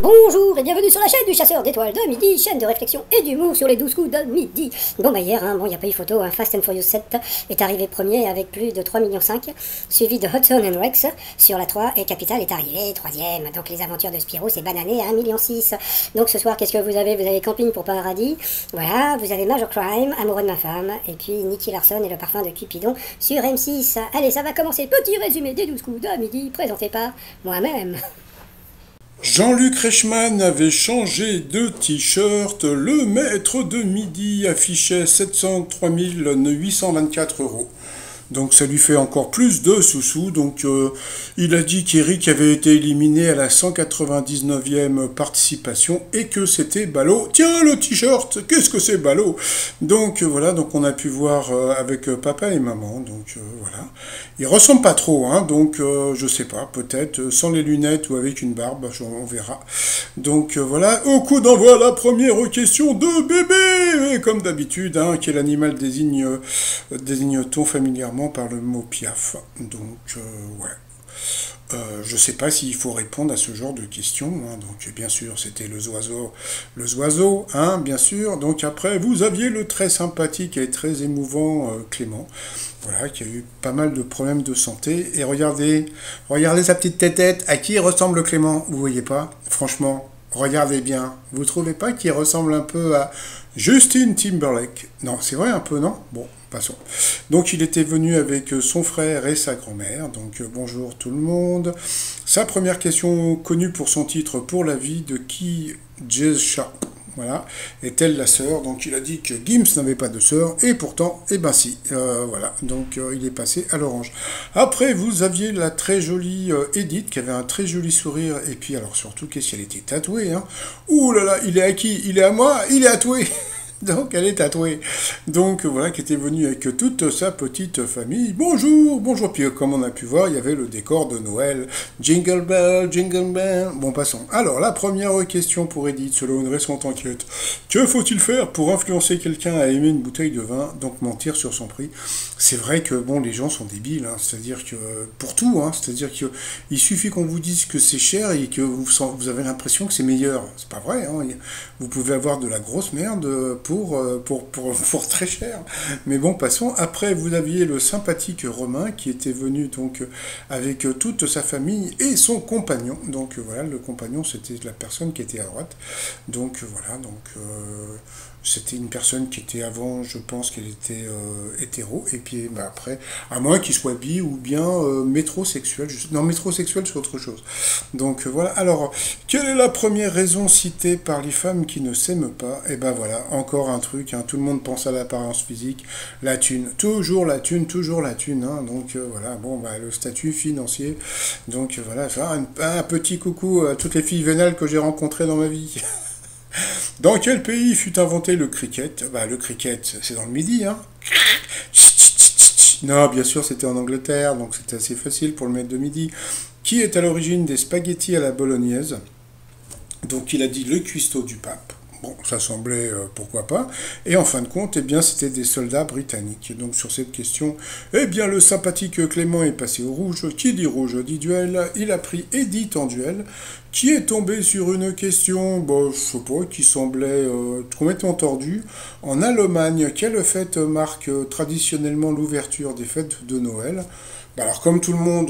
Bonjour et bienvenue sur la chaîne du chasseur d'étoiles de midi, chaîne de réflexion et d'humour sur les 12 coups de midi. Bon bah hier, il n'y a pas eu photo, Fast and Furious 7 est arrivé premier avec plus de 3,5 millions, suivi de Hudson and Rex sur la 3 et Capital est arrivé troisième. Donc les aventures de Spyro c'est banané à 1,6 million. Donc ce soir qu'est-ce que vous avez? Vous avez Camping pour Paradis, voilà, vous avez Major Crime, Amoureux de ma femme, et puis Nicky Larson et le parfum de Cupidon sur M6. Allez, ça va commencer, petit résumé des 12 coups de midi présenté par moi-même. Jean-Luc Reichmann avait changé de t-shirt. Le maître de midi affichait 703 824 €. Donc ça lui fait encore plus de sous-sous. Donc il a dit qu'Eric avait été éliminé à la 199e participation et que c'était ballot. Tiens le t-shirt, qu'est-ce que c'est ballot? Donc voilà, donc on a pu voir avec papa et maman. Donc voilà, il ressemble pas trop, hein. Donc je sais pas, peut-être sans les lunettes ou avec une barbe, on verra. Donc voilà, au coup d'envoi la première question de bébé. Et comme d'habitude, hein, quel animal désigne-t-on familièrement par le mot piaf? Donc, ouais. Je sais pas s'il faut répondre à ce genre de questions, hein. Donc, bien sûr, c'était le oiseau, hein, bien sûr. Donc, après, vous aviez le très sympathique et très émouvant Clément, voilà, qui a eu pas mal de problèmes de santé. Et regardez sa petite tête, à qui ressemble Clément? Vous voyez pas? Franchement, regardez bien. Vous trouvez pas qu'il ressemble un peu à Justin Timberlake? Non, c'est vrai un peu, non? Bon, passons. Donc il était venu avec son frère et sa grand-mère. Donc bonjour tout le monde. Sa première question, connue pour son titre Pour la vie de qui Jazz Sharp. Voilà, est-elle la sœur? Donc il a dit que Gims n'avait pas de sœur, et pourtant, eh ben si, voilà, donc il est passé à l'orange. Après, vous aviez la très jolie Edith, qui avait un très joli sourire, et puis alors surtout, qu'est-ce qu'elle était tatouée, hein? Ouh là là, il est à qui? Il est à moi? Il est tatoué. Donc elle est tatouée. Donc voilà, qui était venue avec toute sa petite famille. Bonjour, bonjour. Puis comme on a pu voir, il y avait le décor de Noël. Jingle bell, jingle bell. Bon, passons. Alors, la première question pour Edith, selon une récente enquête. Que faut-il faire pour influencer quelqu'un à aimer une bouteille de vin, donc mentir sur son prix? C'est vrai que, bon, les gens sont débiles, hein. C'est-à-dire que, pour tout, hein, c'est-à-dire qu'il suffit qu'on vous dise que c'est cher et que vous avez l'impression que c'est meilleur. C'est pas vrai, hein. Vous pouvez avoir de la grosse merde pour très cher. Mais bon, passons. Après, vous aviez le sympathique Romain qui était venu donc avec toute sa famille et son compagnon. Donc voilà, le compagnon, c'était la personne qui était à droite. Donc voilà, donc c'était une personne qui était avant, je pense qu'elle était hétéro, et puis bah, après, à moins qu'il soit bi ou bien métrosexuel. Non, métrosexuel, c'est autre chose. Donc voilà. Alors, quelle est la première raison citée par les femmes qui ne s'aiment pas? Et ben voilà, encore un truc, hein, tout le monde pense à l'apparence physique, la thune, toujours la thune, hein, donc voilà, bon, bah, le statut financier, donc voilà, ça, un petit coucou à toutes les filles vénales que j'ai rencontrées dans ma vie. Dans quel pays fut inventé le cricket? Bah, le cricket, c'est dans le midi, hein. Non, bien sûr, c'était en Angleterre, donc c'était assez facile pour le maître de midi. Qui est à l'origine des spaghettis à la bolognaise? Donc il a dit le cuistot du pape. Bon, ça semblait pourquoi pas. Et en fin de compte, eh bien, c'était des soldats britanniques. Et donc sur cette question, eh bien, le sympathique Clément est passé au rouge. Qui dit rouge dit duel. Il a pris Edith en duel, qui est tombé sur une question, bon, je sais pas, qui semblait complètement tordue. En Allemagne, quelle fête marque traditionnellement l'ouverture des fêtes de Noël? Bah alors comme tout le monde,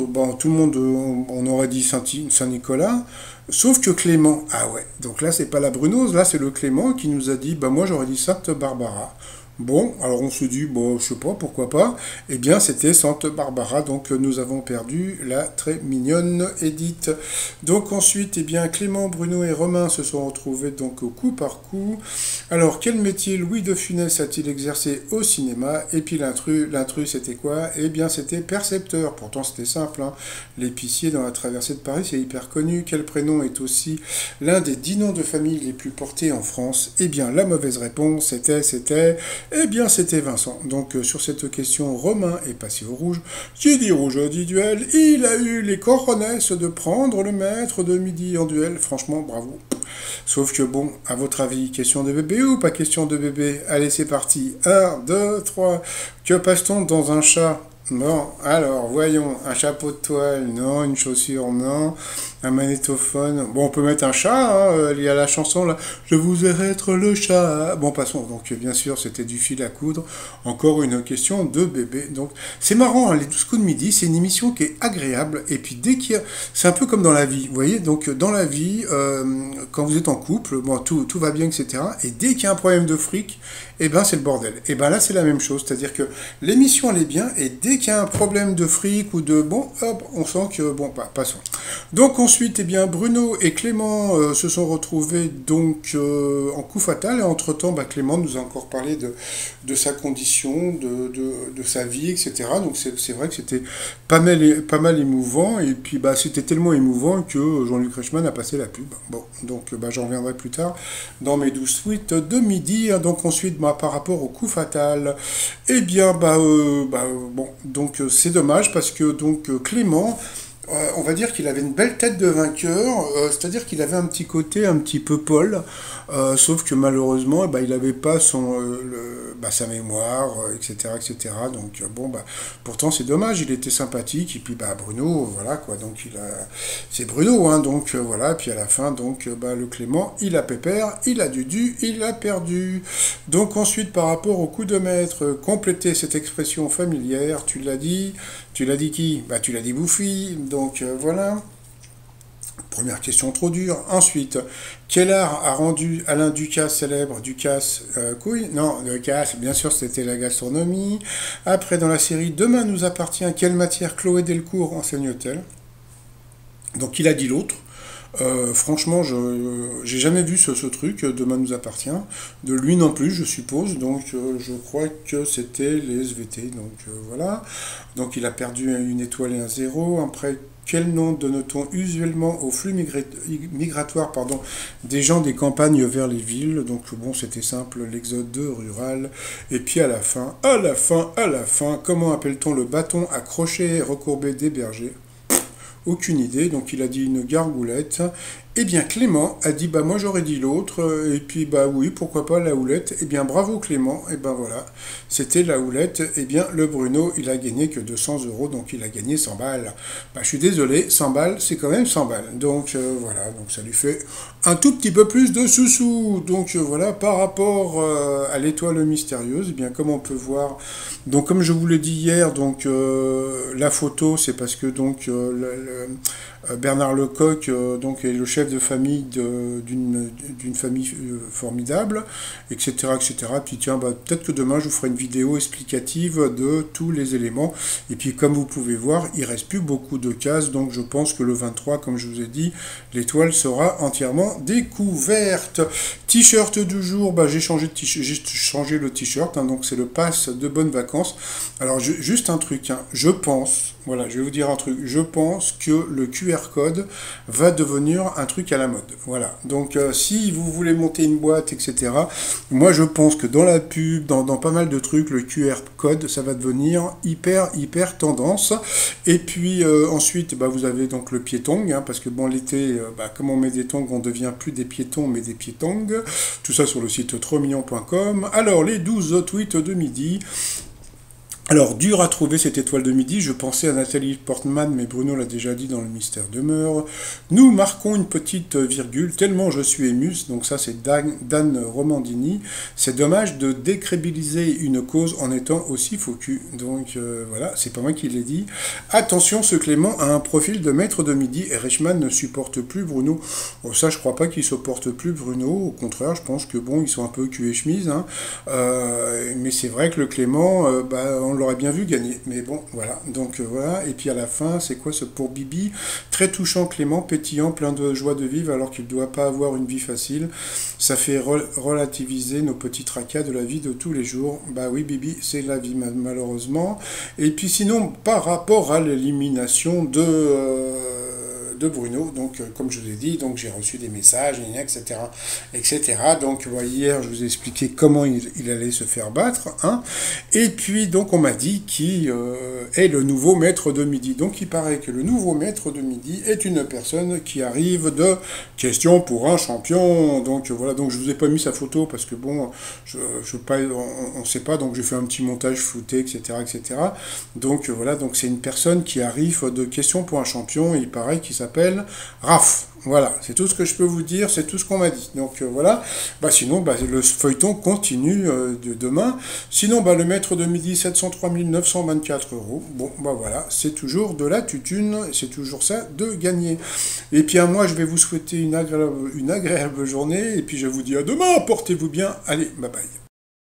on aurait dit Saint-Nicolas, sauf que Clément, ah ouais, donc là c'est pas la Brunose, là c'est le Clément qui nous a dit, bah moi j'aurais dit Sainte Barbara. Bon, alors on se dit, bon, je sais pas, pourquoi pas. Eh bien, c'était Sainte Barbara, donc nous avons perdu la très mignonne Edith. Donc ensuite, eh bien, Clément, Bruno et Romain se sont retrouvés donc au coup par coup. Alors, quel métier Louis de Funès a-t-il exercé au cinéma? Et puis l'intrus c'était quoi? Eh bien, c'était percepteur. Pourtant, c'était simple, hein. L'épicier dans la traversée de Paris, c'est hyper connu. Quel prénom est aussi l'un des 10 noms de famille les plus portés en France? Eh bien, la mauvaise réponse, c'était... Eh bien, c'était Vincent. Donc, sur cette question, Romain est passé au rouge. Qui dit rouge dit duel. Il a eu les cojones de prendre le maître de midi en duel. Franchement, bravo. Sauf que, bon, à votre avis, question de bébé ou pas question de bébé? Allez, c'est parti. 1, 2, 3. Que passe-t-on dans un chat? Bon, alors, voyons. Un chapeau de toile? Non. Une chaussure? Non. Un magnétophone. Bon, on peut mettre un chat, hein, il y a la chanson là. Je voudrais être le chat. Bon, passons. Donc, bien sûr, c'était du fil à coudre. Encore une question de bébé. Donc, c'est marrant, hein, les 12 coups de midi, c'est une émission qui est agréable. Et puis, dès qu'il y a. C'est un peu comme dans la vie, vous voyez. Donc, dans la vie, quand vous êtes en couple, bon, tout va bien, etc. Et dès qu'il y a un problème de fric, eh ben, c'est le bordel. Et ben là, c'est la même chose. C'est-à-dire que l'émission, elle est bien. Et dès qu'il y a un problème de fric ou de. Bon, hop, on sent que. Bon, passons. Donc ensuite, eh bien, Bruno et Clément se sont retrouvés donc en coup fatal. Et entre-temps, bah, Clément nous a encore parlé de sa condition, de sa vie, etc. Donc c'est vrai que c'était pas mal émouvant. Et puis bah, c'était tellement émouvant que Jean-Luc Reichmann a passé la pub. Bon, donc bah, j'en reviendrai plus tard dans mes 12 tweets de midi. Donc ensuite, bah, par rapport au coup fatal, eh bien, bon, donc c'est dommage parce que donc Clément... on va dire qu'il avait une belle tête de vainqueur, c'est-à-dire qu'il avait un petit côté un petit peu Paul, sauf que malheureusement, il n'avait pas sa mémoire, etc., etc. Donc bon, pourtant c'est dommage, il était sympathique, et puis Bruno, voilà quoi, donc c'est Bruno, hein, donc voilà, puis à la fin, donc le Clément, il a pépère, il a Dudu, il a perdu. Donc ensuite, par rapport au coup de maître, compléter cette expression familière, tu l'as dit qui? Tu l'as dit Bouffi, donc voilà. Première question trop dure. Ensuite, quel art a rendu Alain Ducasse célèbre? Ducasse, couille? Non, Ducasse, bien sûr, c'était la gastronomie. Après, dans la série Demain nous appartient, quelle matière Chloé Delcourt enseigne-t-elle? Donc il a dit l'autre. Franchement, j'ai jamais vu ce truc, Demain nous appartient. De lui non plus, je suppose. Donc, je crois que c'était les SVT. Donc, voilà. Donc, il a perdu une étoile et un zéro. Après, quel nom donne-t-on usuellement au flux migratoire des gens des campagnes vers les villes? Donc, bon, c'était simple, l'exode rural. Et puis, à la fin, comment appelle-t-on le bâton à crochet recourbé des bergers? Aucune idée, donc il a dit une gargoulette. Eh bien Clément a dit moi j'aurais dit l'autre, et puis oui, pourquoi pas la houlette. Eh bien bravo Clément, et voilà, c'était la houlette. Eh bien le Bruno, il a gagné que 200 euros, donc il a gagné 100 balles. Je suis désolé, 100 balles, c'est quand même 100 balles. Donc voilà, donc ça lui fait un tout petit peu plus de sous-sous. Donc voilà, par rapport à l'étoile mystérieuse, eh bien comme on peut voir, donc comme je vous l'ai dit hier, donc la photo, c'est parce que donc Bernard Lecoq donc est le chef de famille d'une famille formidable, etc., etc. Puis tiens, peut-être que demain je vous ferai une vidéo explicative de tous les éléments. Et puis comme vous pouvez voir, il reste plus beaucoup de cases, donc je pense que le 23, comme je vous ai dit, l'étoile sera entièrement découverte. T-shirt du jour, j'ai changé le t-shirt, hein, donc c'est le pass de bonnes vacances. Alors juste un truc, hein, je pense, voilà, je vais vous dire un truc, je pense que le QR code va devenir un truc à la mode. Voilà, donc si vous voulez monter une boîte, etc., moi je pense que dans la pub, dans pas mal de trucs, le QR code, ça va devenir hyper tendance. Et puis ensuite, vous avez donc le piétong, hein, parce que l'été, comme on met des tongs, on devient plus des piétons, mais des piétongs. Tout ça sur le site trosmignon.com. Alors, les 12 tweets de midi. Alors, dur à trouver cette étoile de midi, je pensais à Nathalie Portman, mais Bruno l'a déjà dit dans Le Mystère demeure. Nous marquons une petite virgule, tellement je suis ému, donc ça c'est Dan Romandini. C'est dommage de décrédibiliser une cause en étant aussi faux cul. Donc voilà, c'est pas moi qui l'ai dit. Attention, ce Clément a un profil de maître de midi et Reichmann ne supporte plus Bruno. Bon, ça je crois pas qu'il supporte plus Bruno, au contraire, je pense que ils sont un peu cul et chemise, hein. Mais c'est vrai que le Clément, on l'aurait bien vu gagner, mais bon, voilà, donc voilà, et puis à la fin, c'est quoi ce pour Bibi? Très touchant Clément, pétillant, plein de joie de vivre, alors qu'il ne doit pas avoir une vie facile, ça fait relativiser nos petits tracas de la vie de tous les jours. Oui, Bibi, c'est la vie, malheureusement. Et puis sinon, par rapport à l'élimination de Bruno, donc comme je vous l'ai dit, donc j'ai reçu des messages, etc., etc. Donc hier, je vous ai expliqué comment il allait se faire battre, hein. Et puis donc on m'a dit qui est le nouveau maître de midi. Donc il paraît que le nouveau maître de midi est une personne qui arrive de Question pour un champion. Donc voilà, donc je vous ai pas mis sa photo parce que on sait pas, donc j'ai fait un petit montage flouté, etc., etc. Donc voilà, donc c'est une personne qui arrive de Question pour un champion, et il paraît qu'il s'appelle s'appelle Raph. Voilà, c'est tout ce que je peux vous dire, c'est tout ce qu'on m'a dit. Donc voilà, sinon le feuilleton continue de demain. Sinon le maître de midi 703 924 euros. Bon voilà, c'est toujours de la tutune, c'est toujours ça de gagner. Et puis à moi je vais vous souhaiter une agréable journée et puis je vous dis à demain, portez-vous bien, allez, bye bye.